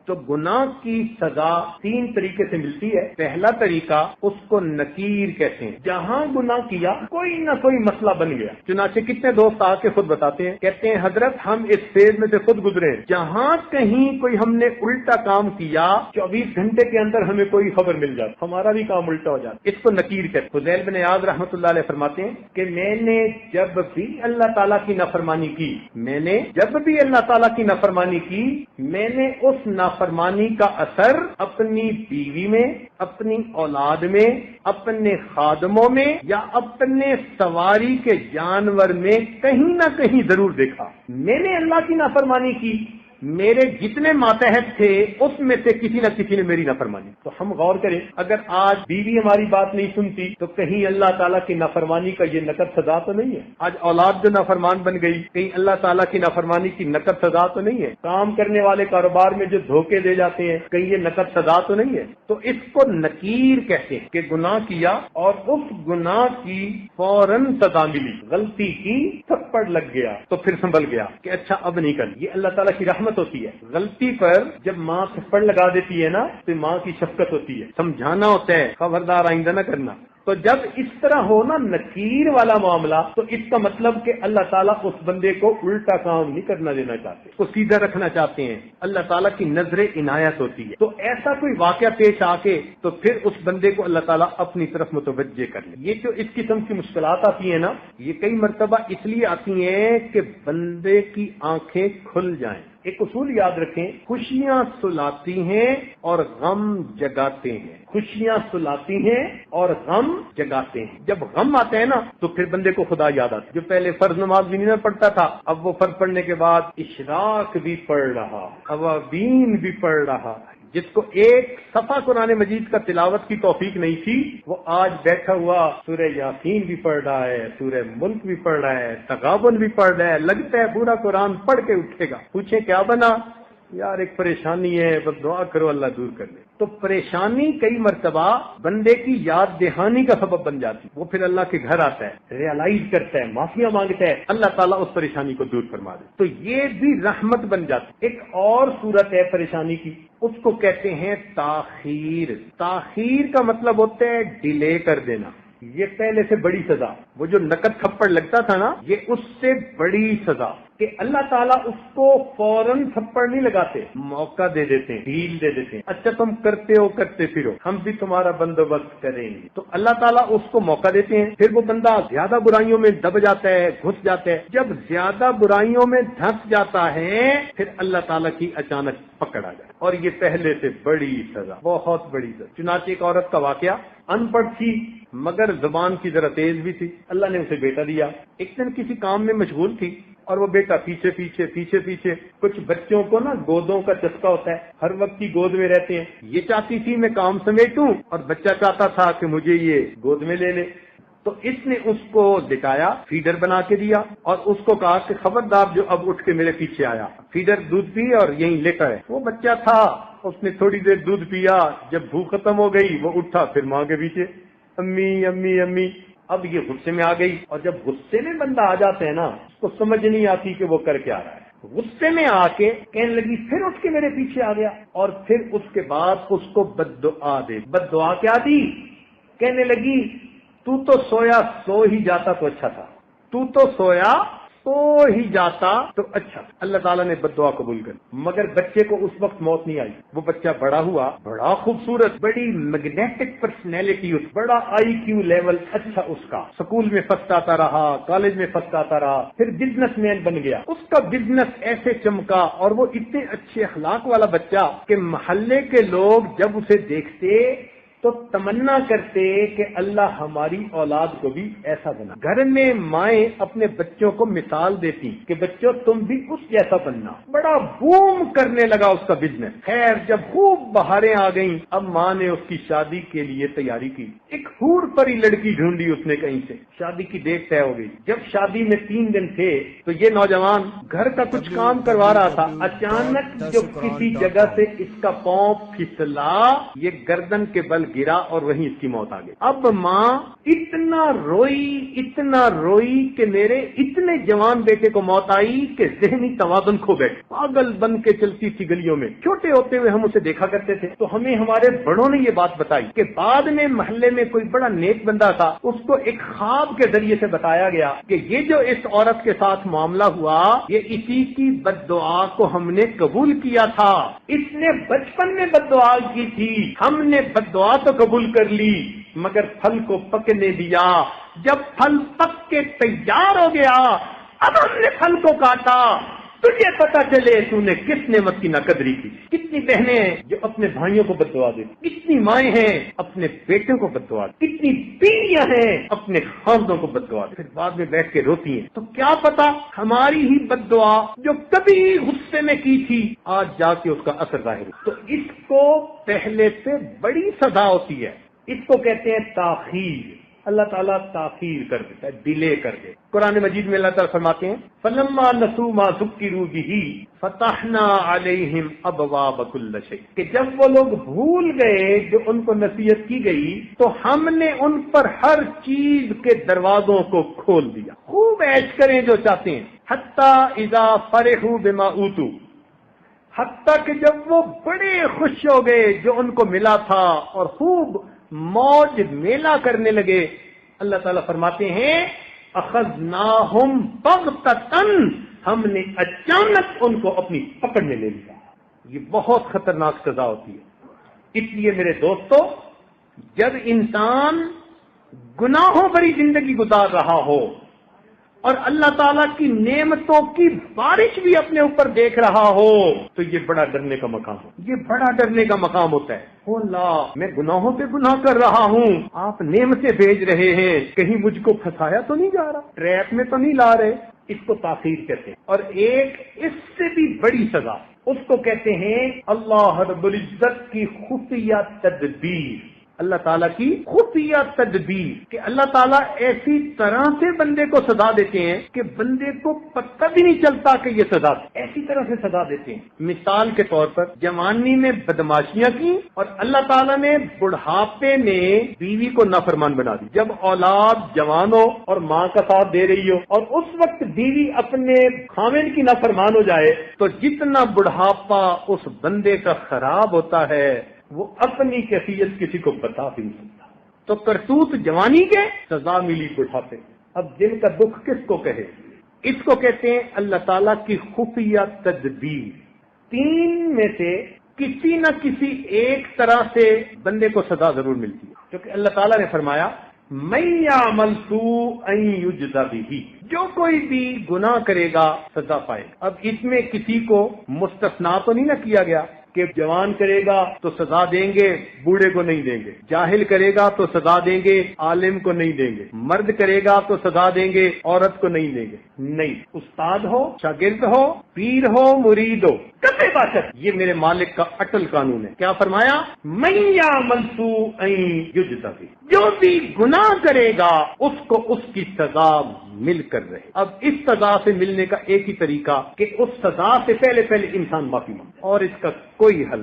تو گناہ کی سزا تین طریقے سے ملتی ہے۔ پہلا طریقہ اس کو نکیر کہتے ہیں، جہاں گناہ کیا کوئی نہ کوئی مسئلہ بن گیا۔ چنانچہ کتنے دوست آ کے خود بتاتے ہیں، کہتے ہیں حضرت ہم اس فیز میں سے خود گزرے ہیں، جہاں کہیں کوئی ہم نے الٹا کام کیا 24 گھنٹے کے اندر ہمیں کوئی خبر مل جاتی، ہمارا بھی کام الٹا ہو جاتا۔ اس کو نکیر کہتے ہیں۔ فضیل بن عیاض رحمۃ اللہ علیہ فرماتے ہیں کہ میں نے جب بھی اللہ تعالیٰ کی نافرمانی کی، میں نے اس نافرمانی کا اثر اپنی بیوی میں، اپنی اولاد میں، اپنے خادموں میں یا اپنے سواری کے جانور میں کہیں نہ کہیں ضرور دیکھا۔ میں نے اللہ کی نافرمانی کی، میرے جتنے ماتحت تھے اس میں سے کسی نہ کسی نے میری نافرمانی۔ تو ہم غور کریں، اگر آج بیوی ہماری بات نہیں سنتی تو کہیں اللہ تعالیٰ کی نافرمانی کا یہ نقد سزا تو نہیں ہے؟ آج اولاد جو نافرمان بن گئی، کہیں اللہ تعالیٰ کی نافرمانی کی نقد سزا تو نہیں ہے؟ کام کرنے والے کاروبار میں جو دھوکے دے جاتے ہیں، کہیں یہ نقد سزا تو نہیں ہے؟ تو اس کو نکیر کہتے ہیں کہ گناہ کیا اور اس گناہ کی فوراً سزا ملی، غلطی کی تھپڑ لگ گیا تو پھر سنبھل گیا کہ اچھا اب نہیں کرنا۔ یہ اللہ تعالیٰ کی رحمت ہوتی ہے۔ غلطی پر جب ماں تھپڑ لگا دیتی ہے نا تو ماں کی شفقت ہوتی ہے، سمجھانا ہوتا ہے خبردار آئندہ نہ کرنا۔ تو جب اس طرح ہو نا نکیر والا معاملہ، تو اس کا مطلب کہ اللہ تعالیٰ اس بندے کو الٹا کام نہیں کرنا دینا چاہتے، اس کو سیدھا رکھنا چاہتے ہیں۔ اللہ تعالیٰ کی نظر عنایت ہوتی ہے۔ تو ایسا کوئی واقعہ پیش آ کے تو پھر اس بندے کو اللہ تعالیٰ اپنی طرف متوجہ کر لے۔ یہ جو اس قسم کی مشکلات آتی ہیں نا، یہ کئی مرتبہ اس لیے آتی ہیں کہ بندے کی آنکھیں کھل جائیں۔ ایک اصول یاد رکھیں، خوشیاں سلاتی ہیں اور غم جگاتے ہیں۔ خوشیاں سلاتی ہیں اور غم جگاتے ہیں۔ جب غم آتے ہیں نا تو پھر بندے کو خدا یاد آتا ہے۔ جو پہلے فرض نماز بھی نہیں پڑھتا تھا، اب وہ فرض پڑھنے کے بعد اشراق بھی پڑھ رہا، اوابین بھی پڑھ رہا۔ جس کو ایک صفحہ قرآن مجید کا تلاوت کی توفیق نہیں تھی، وہ آج بیٹھا ہوا سورہ یاسین بھی پڑھ رہا ہے، سورہ ملک بھی پڑھ رہا ہے، تغابن بھی پڑھ رہا ہے۔ لگتا ہے پورا قرآن پڑھ کے اٹھے گا۔ پوچھے کیا بنا؟ یار ایک پریشانی ہے، بس دعا کرو اللہ دور کر لے۔ تو پریشانی کئی مرتبہ بندے کی یاد دہانی کا سبب بن جاتی، وہ پھر اللہ کے گھر آتا ہے، ریئلائز کرتا ہے، معافیاں مانگتا ہے، اللہ تعالیٰ اس پریشانی کو دور فرما دے، تو یہ بھی رحمت بن جاتی۔ ایک اور صورت ہے پریشانی کی، اس کو کہتے ہیں تاخیر۔ تاخیر کا مطلب ہوتا ہے ڈیلے کر دینا۔ یہ پہلے سے بڑی سزا، وہ جو نقد تھپڑ لگتا تھا نا، یہ اس سے بڑی سزا کہ اللہ تعالیٰ اس کو فوراً تھپڑ نہیں لگاتے، موقع دے دیتے ہیں، ڈھیل دے دیتے ہیں۔ اچھا تم کرتے ہو، کرتے پھرو، ہم بھی تمہارا بندوبست کریں گے۔ تو اللہ تعالیٰ اس کو موقع دیتے ہیں، پھر وہ بندہ زیادہ برائیوں میں دب جاتا ہے، گھس جاتا ہے۔ جب زیادہ برائیوں میں دھس جاتا ہے پھر اللہ تعالیٰ کی اچانک پکڑ آ جائے، اور یہ پہلے سے بڑی سزا، بہت بڑی سزا۔ چنانچہ ایک عورت کا واقعہ، ان پڑھ تھی مگر زبان کی ذرا تیز بھی تھی، اللہ نے اسے بیٹا دیا۔ ایک دن کسی کام میں مشغول تھی اور وہ بیٹا پیچھے پیچھے کچھ بچوں کو نا گودوں کا چسکا ہوتا ہے، ہر وقت کی گود میں رہتے ہیں۔ یہ چاہتی تھی میں کام سمیٹوں اور بچہ چاہتا تھا کہ مجھے یہ گود میں لے لے۔ تو اس نے اس کو لٹایا، فیڈر بنا کے دیا اور اس کو کہا کہ خبردار جو اب اٹھ کے میرے پیچھے آیا، فیڈر دودھ پی اور یہیں لیٹا ہے۔ وہ بچہ تھا، اس نے تھوڑی دیر دودھ پیا، جب بھوک ختم ہو گئی وہ اٹھا، پھر ماں کے پیچھے امی امی امی۔ اب یہ غصے میں آ گئی، اور جب غصے میں بندہ آ جاتا ہے نا، اس کو سمجھ نہیں آتی کہ وہ کر کے آ رہا ہے۔ غصے میں آ کے کہنے لگی پھر اٹھ کے میرے پیچھے آ گیا، اور پھر اس کے بعد اس کو بد دعا دے۔ بد دعا کیا دی؟ کہنے لگی تو سویا سو ہی جاتا تو اچھا تھا، تو سویا سو ہی جاتا تو اچھا۔ اللہ تعالیٰ نے بد دعا قبول کر، مگر بچے کو اس وقت موت نہیں آئی۔ وہ بچہ بڑا ہوا، بڑا خوبصورت، بڑی میگنیٹک پرسنالٹی، بڑا آئی کیو لیول اچھا اس کا، سکول میں فرسٹ آتا رہا، کالج میں فرسٹ آتا رہا، پھر بزنس مین بن گیا۔ اس کا بزنس ایسے چمکا اور وہ اتنے اچھے اخلاق والا بچہ کہ محلے کے لوگ جب اسے دیکھتے تو تمنا کرتے کہ اللہ ہماری اولاد کو بھی ایسا بنا۔ گھر میں مائیں اپنے بچوں کو مثال دیتی کہ بچوں تم بھی اس جیسا بننا۔ بڑا بوم کرنے لگا اس کا بزنس۔ خیر جب خوب بہاریں آ گئیں، اب ماں نے اس کی شادی کے لیے تیاری کی۔ ایک حور پری لڑکی ڈھونڈی اس نے کہیں سے، شادی کی ڈیٹ طے ہو گئی۔ جب شادی میں 3 دن تھے تو یہ نوجوان گھر کا کچھ کام کروا رہا تھا، اچانک جو کسی جگہ سے اس کا پاؤں پھسلا، یہ گردن کے بل گرا اور وہیں اس کی موت آ گئی۔ اب ماں اتنا روئی کہ میرے اتنے جوان بیٹے کو موت آئی کہ ذہنی توازن کھو بیٹھے، پاگل بن کے چلتی تھی گلیوں میں۔ چھوٹے ہوتے ہوئے ہم اسے دیکھا کرتے تھے تو ہمیں ہمارے بڑوں نے یہ بات بتائی کہ بعد میں محلے میں کوئی بڑا نیک بندہ تھا، اس کو ایک خواب کے ذریعے سے بتایا گیا کہ یہ جو اس عورت کے ساتھ معاملہ ہوا یہ اسی کی بد دعا کو ہم نے قبول کیا تھا، اس نے بچپن میں بد دعا کی تھی، ہم نے بد دعا تو قبول کر لی مگر پھل کو پکنے دیا، جب پھل پک کے تیار ہو گیا اب ہم نے پھل کو کاٹا، تجھے پتا چلے تو نے کس نعمت کی ناقدری کی۔ کتنی بہنیں ہیں جو اپنے بھائیوں کو بد دعا دیتی، کتنی مائیں ہیں اپنے بیٹوں کو بد دعا دیتی، کتنی بیویاں ہیں اپنے خاندوں کو بد دعا دیتی، پھر بعد میں بیٹھ کے روتی ہیں۔ تو کیا پتا ہماری ہی بد دعا جو کبھی غصے میں کی تھی آج جا کے اس کا اثر ظاہر ہو۔ تو اس کو پہلے سے بڑی سزا ہوتی ہے، اس کو کہتے ہیں تاخیر۔ اللہ تعالیٰ تاخیر کر دیتا ہے، ڈیلے کر دے۔ قرآن مجید میں اللہ تعالیٰ فرماتے ہیں فَلَمَّا نَسُوا مَا ذُكِّرُوا بِهِ فَتَحْنَا عَلَيْهِمْ أَبْوَابَ كُلِّ شَيْءٍ، کہ جب وہ لوگ بھول گئے جو ان کو نصیحت کی گئی تو ہم نے ان پر ہر چیز کے دروازوں کو کھول دیا، خوب عیش کریں جو چاہتے ہیں۔ حَتَّى إِذَا فَرِحُوا بِمَا أُوتُوا، حتیٰ کہ جب وہ بڑے خوش ہو گئے جو ان کو ملا تھا اور خوب موج میلہ کرنے لگے، اللہ تعالیٰ فرماتے ہیں اخذناہم بغتۃ، ہم نے اچانک ان کو اپنی پکڑ میں لے لیا۔ یہ بہت خطرناک سزا ہوتی ہے۔ اس لیے میرے دوستو، جب انسان گناہوں بھری زندگی گزار رہا ہو اور اللہ تعالیٰ کی نعمتوں کی بارش بھی اپنے اوپر دیکھ رہا ہو تو یہ بڑا ڈرنے کا مقام ہو، یہ بڑا ڈرنے کا مقام ہوتا ہے۔ او اللہ، میں گناہوں پہ گناہ کر رہا ہوں، آپ نعمتیں بھیج رہے ہیں، کہیں مجھ کو پھنسایا تو نہیں جا رہا، ٹریپ میں تو نہیں لا رہے۔ اس کو تاخیر کہتے ہیں۔ اور ایک اس سے بھی بڑی سزا، اس کو کہتے ہیں اللہ رب العزت کی خفیہ تدبیر، اللہ تعالیٰ کی خفیہ تدبیر، کہ اللہ تعالیٰ ایسی طرح سے بندے کو سزا دیتے ہیں کہ بندے کو پتہ بھی نہیں چلتا کہ یہ سزا، ایسی طرح سے سزا دیتے ہیں۔ مثال کے طور پر جوانی میں بدماشیاں کی اور اللہ تعالیٰ نے بڑھاپے میں بیوی کو نافرمان بنا دی۔ جب اولاد جوان ہو اور ماں کا ساتھ دے رہی ہو اور اس وقت بیوی اپنے خاوند کی نافرمان ہو جائے تو جتنا بڑھاپا اس بندے کا خراب ہوتا ہے وہ اپنی کیفیت کسی کو بتا بھی نہیں سکتا۔ تو کرتوت جوانی کے، سزا ملی بڑھاپے۔ اب دل کا دکھ کس کو کہے؟ اس کو کہتے ہیں اللہ تعالیٰ کی خفیہ تدبیر۔ تین میں سے کسی نہ کسی ایک طرح سے بندے کو سزا ضرور ملتی ہے، کیونکہ اللہ تعالیٰ نے فرمایا مَن يَعْمَلْ سُوءًا يُجْزَ بِهِ، جو کوئی بھی گناہ کرے گا سزا پائے گا۔ اب اس میں کسی کو مستثنا تو نہیں نہ کیا گیا کہ جوان کرے گا تو سزا دیں گے، بوڑھے کو نہیں دیں گے، جاہل کرے گا تو سزا دیں گے، عالم کو نہیں دیں گے، مرد کرے گا تو سزا دیں گے، عورت کو نہیں دیں گے۔ نہیں، استاد ہو، شاگرد ہو، پیر ہو، مرید ہو، کبھی باشد، یہ میرے مالک کا اٹل قانون ہے۔ کیا فرمایا؟ مَن يَعْمَلْ سُوءًا يُجْزَ بِهِ، جو بھی گناہ کرے گا اس کو اس کی سزا مل کر رہے۔ اب اس سزا سے ملنے کا ایک ہی طریقہ کہ اس سزا سے پہلے انسان معافی مانگے، اور اس کا کوئی حل نہیں۔